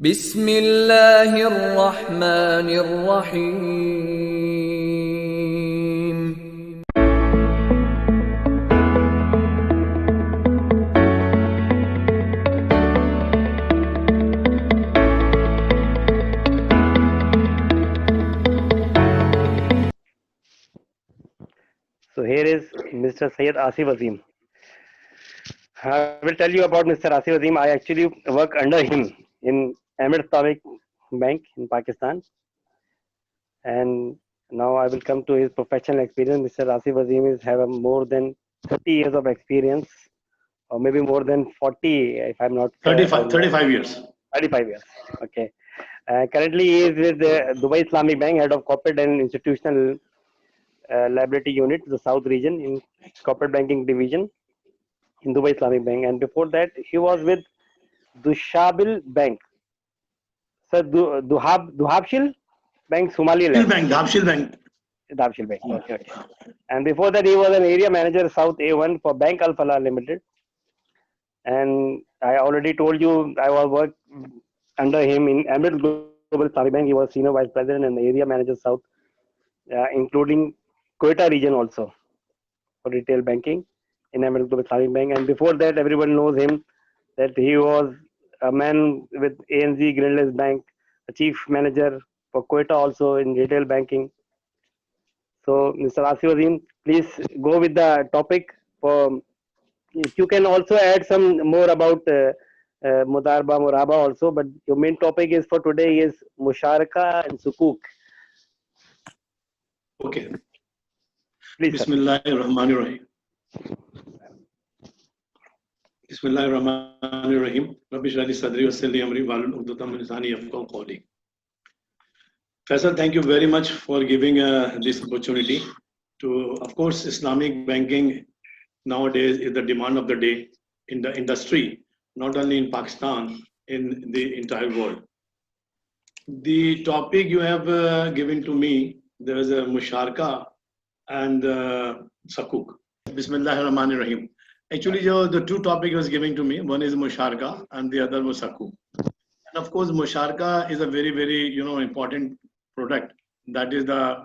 بسم الله الرحمن الرحيم. So here is Mr. Syed Asif Azim. I will tell you about Mr. Asif Azim. I actually work under him in Emirates Tawik Bank in Pakistan. And now I will come to his professional experience. Mr. Asif Azim is have more than 30 years of experience, or maybe more than 40, if I'm not 35 years. 35 years. Okay. Currently, he is with Dubai Islamic Bank, head of corporate and institutional liability unit, the South region in corporate banking division in Dubai Islamic Bank. And before that, he was with Dushabil Bank. Sir, Duhabshil Bank, Somaliland. Dhabshil Bank. Dabshil Bank. Okay, okay. And before that, he was an area manager, South A1 for Bank Al Falah Limited. And I already told you I was work under him in Emirates Global Islamic Bank. He was senior vice president and the area manager South, including Quetta region also for retail banking in Emirates Global Islamic Bank. And before that, everyone knows him that he was a man with ANZ Greenlands Bank, a chief manager for Quetta also in retail banking. So, Mr. Asif Azim, please go with the topic. For if you can also add some more about Mudarba, Muraba also, but your main topic is for today is Musharaka and Sukuk. Okay. Please, Bismillahirrahmanirrahim. Bismillahirrahmanirrahim. Rabbi shrah li sadri wa yassir li amri wahlul 'uqdatam min lisani yafqahu qawli. Faisal, thank you very much for giving this opportunity to, of course, Islamic banking nowadays is the demand of the day in the industry, not only in Pakistan, in the entire world. The topic you have given to me, there is a Musharaka and Sakuk. Bismillahirrahmanirrahim. Actually, the two topics was given to me. One is Musharaka and the other was Sakuk. And of course, Musharaka is a very, very important product. That is the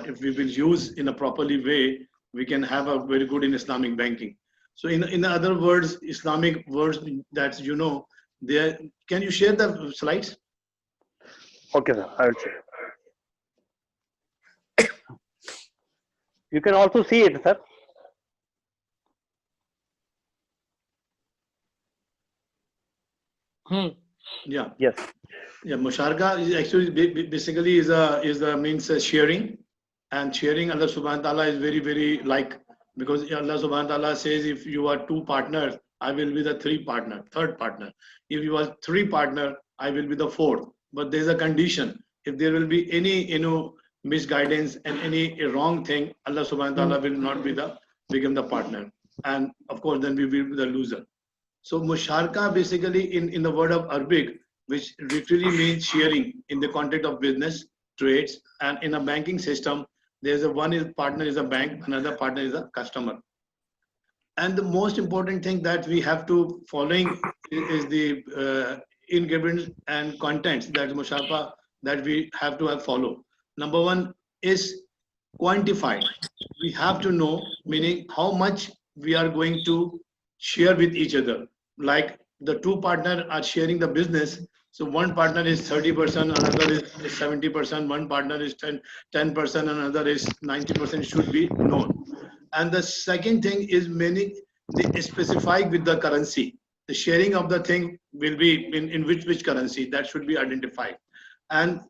if we will use in a properly way, we can have a very good in Islamic banking. So in other words, Islamic words that there. Can you share the slides? Okay, sir. I will share. You can also see it, sir. Yeah. Yes. Yeah. Musharaka is actually basically is a means sharing, and sharing Allah Subhanahu wa Taala is very, very like, because Allah Subhanahu wa Taala says if you are two partners, I will be the third partner. If you are three partner, I will be the fourth. But there is a condition. If there will be any misguidance and any wrong thing, Allah Subhanahu wa Taala will not become the partner, and of course then we will be the loser. So Musharaka basically in the word of Arabic, which literally means sharing in the context of business, trades, and in a banking system, there's one partner is a bank, another partner is a customer. And the most important thing that we have to following is the ingredients and contents that Musharaka that we have to follow. Number one is quantified. We have to know, meaning how much we are going to share with each other. Like the two partners are sharing the business. So one partner is 30%, another is 70%, one partner is 10%, another is 90% should be known. And the second thing is the specify with the currency. The sharing of the thing will be in which currency, that should be identified. And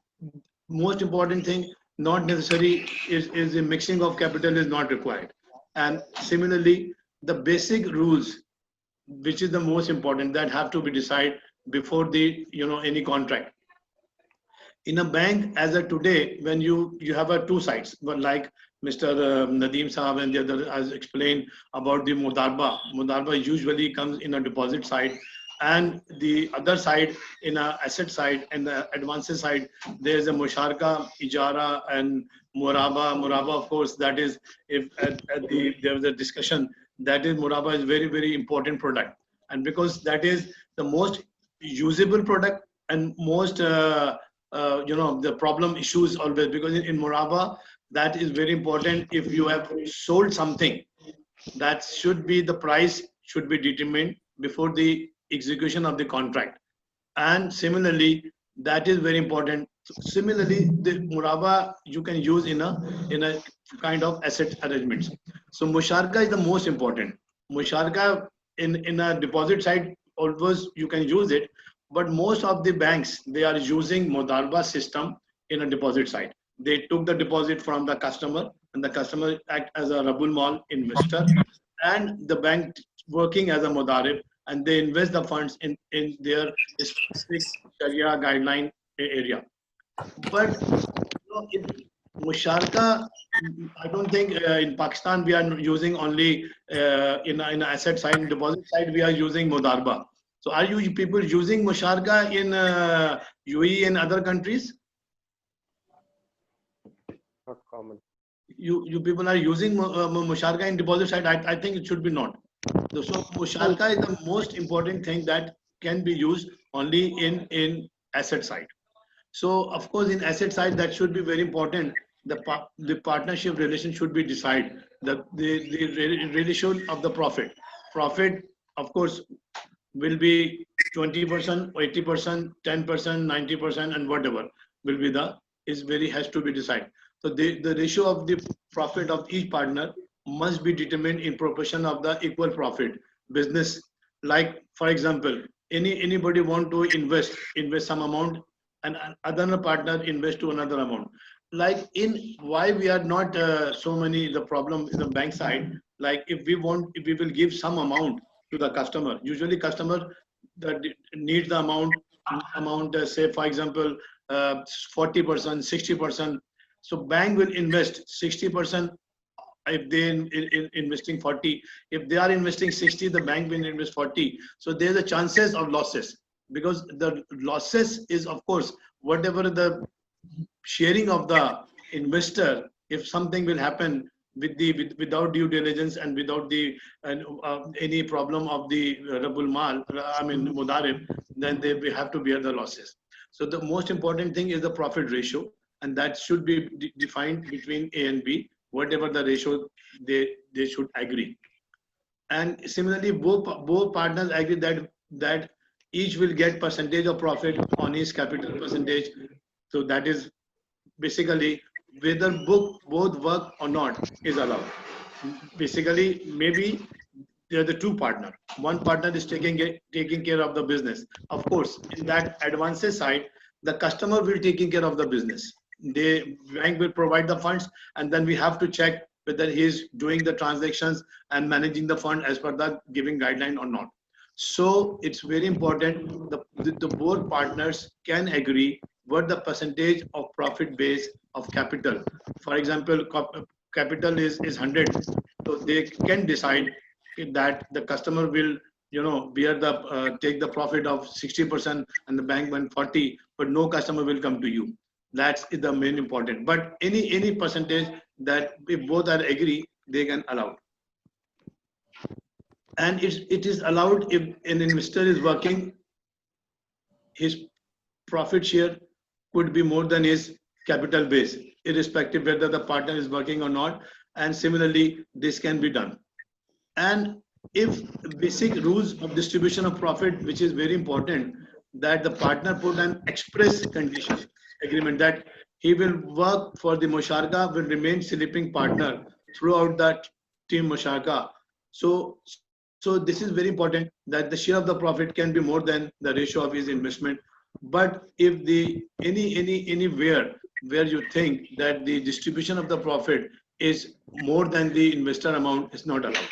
most important thing, not necessary is the mixing of capital is not required. And similarly, the basic rules, which is the most important, that have to be decided before the any contract. In a bank, as of today, when you have two sides, but like Mr. Nadeem Saab and the other has explained about the Mudarba. Mudarba usually comes in a deposit side, and the other side in a asset side and the advances side, there's a Musharaka, Ijara, and Muraba. Muraba, of course, that is if there was a discussion. That is Muraba is very, very important product, and because that is the most usable product and most the problem issues always, because in Muraba that is very important. If you have sold something, that should be the price should be determined before the execution of the contract, and similarly that is very important. Similarly, the Muraba you can use in a kind of asset arrangements. So Musharka is the most important. Musharka in a deposit side always you can use it, but most of the banks they are using Modarba system in a deposit side. They took the deposit from the customer, and the customer act as a Rabul Mal investor, and the bank working as a Modarib, and they invest the funds in their specific Sharia guideline area. But in Musharka, I don't think in Pakistan we are using only in asset side, in deposit side we are using Modarba. So are you people using Musharka in UAE and other countries? Not common. You people are using Musharka in deposit side? I think it should be not. So Musharka is the most important thing that can be used only in asset side. So of course in asset side that should be very important. The partnership relation should be decided. The relation of the profit. Profit of course will be 20%, 80%, 10%, 90%, and whatever will be has to be decided. So the ratio of the profit of each partner must be determined in proportion of the equal profit business. Like for example, anybody want to invest some amount, and other partner invest to another amount. Like in why we are not so many the problem in the bank side. Like if we will give some amount to the customer. Usually customer that needs the amount say for example 40%, 60%. So bank will invest 60%. If they investing 40, if they are investing 60, the bank will invest 40. So there's a chances of losses, because the losses is of course whatever the sharing of the investor. If something will happen without due diligence and without the any problem of the Rabul Mal, I mean Mudarib, then they will have to bear the losses. So the most important thing is the profit ratio, and that should be defined between A and B, whatever the ratio they should agree. And similarly, both partners agree that each will get percentage of profit on his capital percentage. So that is basically whether both work or not is allowed. Basically, maybe they're the two partner. One partner is taking care of the business. Of course, in that advances side, the customer will taking care of the business. The bank will provide the funds, and then we have to check whether he is doing the transactions and managing the fund as per the giving guideline or not. So it's very important the both partners can agree what the percentage of profit base of capital. For example, capital is 100, so they can decide that the customer will bear the take the profit of 60% and the bank went 40, but no customer will come to you. That's the main important. But any percentage that if both are agree, they can allow. And it is allowed if an investor is working, his profit share could be more than his capital base, irrespective whether the partner is working or not. And similarly, this can be done. And if basic rules of distribution of profit, which is very important, that the partner put an express condition agreement that he will work for the Musharka, will remain sleeping partner throughout that team Musharka. So this is very important, that the share of the profit can be more than the ratio of his investment. But if the anywhere where you think that the distribution of the profit is more than the investor amount, is not allowed.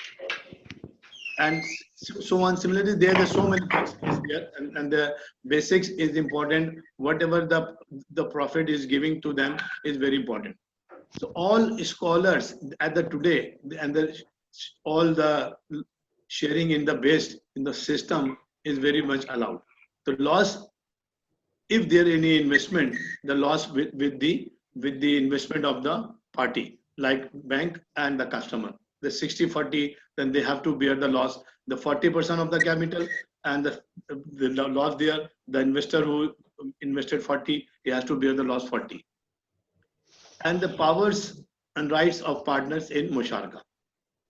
And so on. Similarly, there are so many things here, and the basics is important. Whatever the profit is giving to them is very important. So all scholars at the today and all the sharing in the base in the system is very much allowed. The loss, if there any investment, the loss with the investment of the party, like bank and the customer. The 60-40, then they have to bear the loss, the 40% of the capital and the loss there, the investor who invested 40, he has to bear the loss 40. And the powers and rights of partners in Musharaka.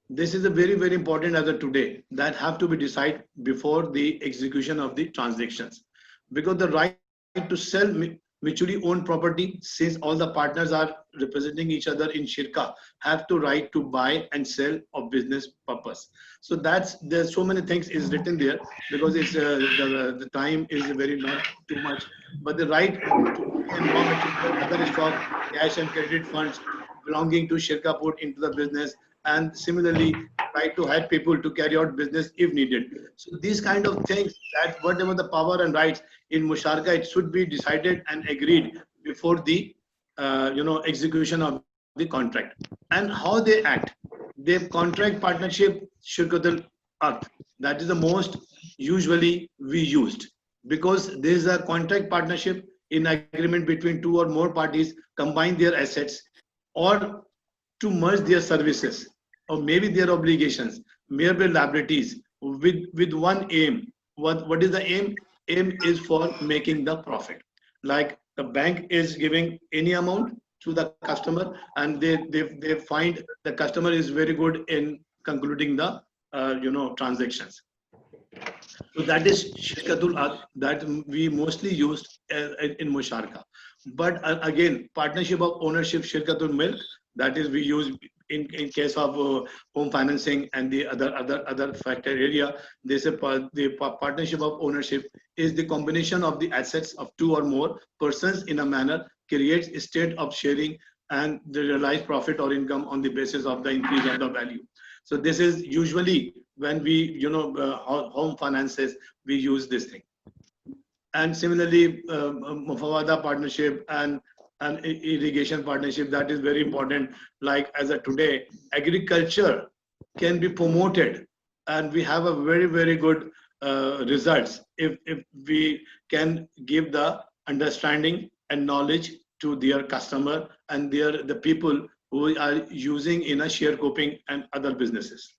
This is a very, very important as of today that have to be decided before the execution of the transactions, because the right to sell mutually owned property, since all the partners are representing each other in Shirka, have to right to buy and sell of business purpose. So there's so many things is written there, because it's the time is very not too much, but the right to other stock, cash and credit funds belonging to Shirka put into the business, and similarly try to help people to carry out business if needed. So these kind of things, that whatever the power and rights in Musharaka, it should be decided and agreed before the execution of the contract. And how they act, they contract partnership Shirkatul Ard, that is the most usually we used, because there is a contract partnership in agreement between two or more parties, combine their assets or to merge their services or maybe their obligations, merely liabilities, with one aim. What is the aim? Aim is for making the profit. Like the bank is giving any amount to the customer, and they find the customer is very good in concluding the transactions. So that is Shirkatul Ard that we mostly used in Musharaka. But again, partnership of ownership Shirkatul Milk, that is we use in case of home financing and the other factor area. The partnership of ownership is the combination of the assets of two or more persons in a manner creates a state of sharing and the realized profit or income on the basis of the increase of the value. So this is usually when we home finances, we use this thing. And similarly, Mufawada partnership and irrigation partnership, that is very important. Like as of today, agriculture can be promoted, and we have a very, very good results if we can give the understanding and knowledge to their customer and the people who are using in a sharecropping and other businesses.